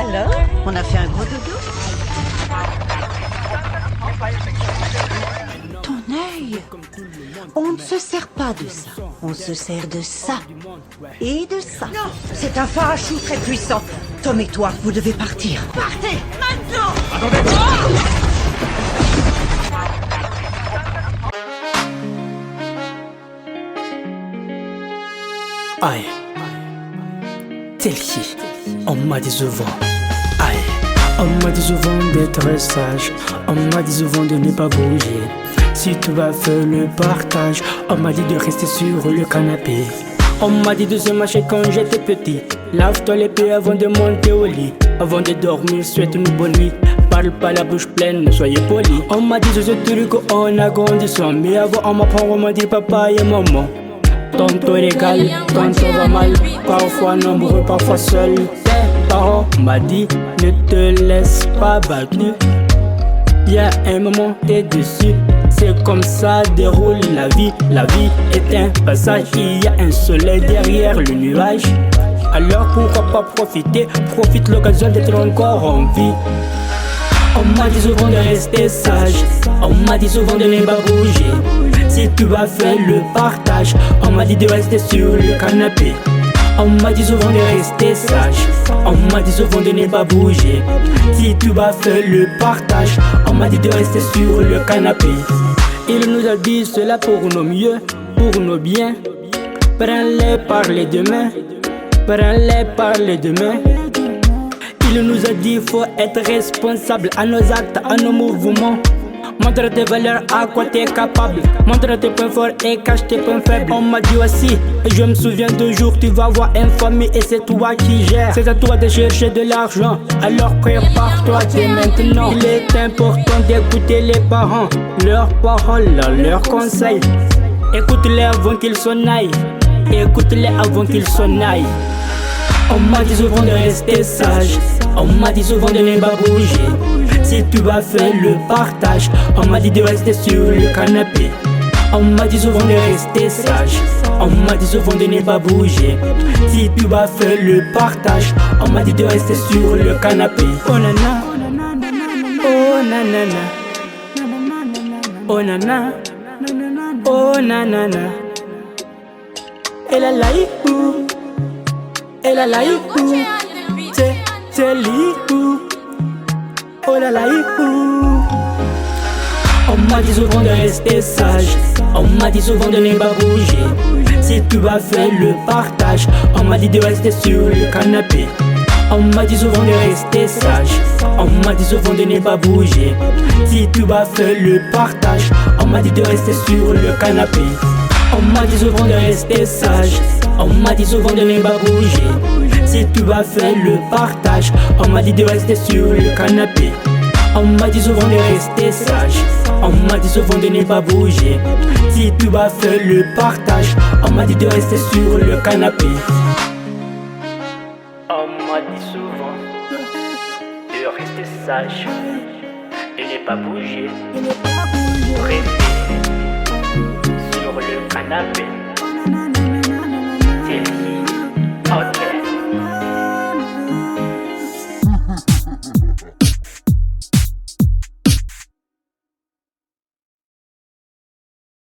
Alors, on a fait un gros dodo? Ton œil. On ne se sert pas de ça. On se sert de ça. Et de ça. Non, c'est un farachou très puissant. Tom et toi, vous devez partir. Partez, maintenant! Aïe, celle-ci, on m'a dit souvent. Aïe, on m'a dit souvent d'être sage. On m'a dit souvent de ne pas bouger. Si tu vas faire le partage, on m'a dit de rester sur le canapé. On m'a dit de se marcher quand j'étais petit. Lave-toi les pieds avant de monter au lit. Avant de dormir, souhaite une bonne nuit. Parle pas la bouche pleine, soyez poli. On m'a dit de ce truc on a grandissant. Mais avant on m'apprend, on m'a dit papa et maman. Tantôt égal, tantôt va mal. Parfois nombreux, parfois seul. Tes parents m'a dit ne te laisse pas battre. Y'a un moment t'es dessus. C'est comme ça déroule la vie. La vie est un passage. Il y a un soleil derrière le nuage. Alors pourquoi pas profiter? Profite l'occasion d'être encore en vie. On m'a dit souvent de rester sage. On m'a dit souvent de ne pas bouger. Si tu vas faire le partage, on m'a dit de rester sur le canapé. On m'a dit souvent de rester sage. On m'a dit souvent de ne pas bouger. Si tu vas faire le partage, on m'a dit de rester sur le canapé. Il nous a dit cela pour nos mieux, pour nos biens. Prends-les par les deux mains. Prends-les par les deux mains. Il nous a dit faut être responsable à nos actes, à nos mouvements. Montre tes valeurs, à quoi t'es capable. Montre tes points forts et cache tes points faibles. On m'a dit aussi, et je me souviens de jour, tu vas voir une famille et c'est toi qui gères. C'est à toi de chercher de l'argent, alors prépare-toi dès maintenant. Il est important d'écouter les parents, leurs paroles, leurs conseils. Écoute-les avant qu'ils s'en aillent. Écoute-les avant qu'ils s'en aillent. On m'a dit souvent de rester sage. On m'a dit souvent de ne pas bouger. Si tu vas faire le partage, on m'a dit de rester sur le canapé. On m'a dit souvent de rester sage. On m'a dit souvent de ne pas bouger. Si tu vas faire le partage, on m'a dit de rester sur le canapé. Oh nana, oh nanana, oh nana, oh nanana. Elle a laïou, elle a laïou, c'est liou. Oh la la, on m'a dit souvent de rester sage. On m'a dit souvent de ne pas bouger. Si tu vas faire le partage, on m'a dit de rester sur le canapé. On m'a dit souvent de rester sage. On m'a dit souvent de ne pas bouger. Si tu vas faire le partage, on m'a dit de rester sur le canapé. On m'a dit souvent de rester sage. On m'a dit souvent de ne pas bouger. Si tu vas faire le partage, on m'a dit de rester sur le canapé. On m'a dit souvent de rester sage. On m'a dit souvent de ne pas bouger. Si tu vas faire le partage, on m'a dit de rester sur le canapé. On m'a dit souvent de rester sage et ne pas bouger. Rester sur le canapé.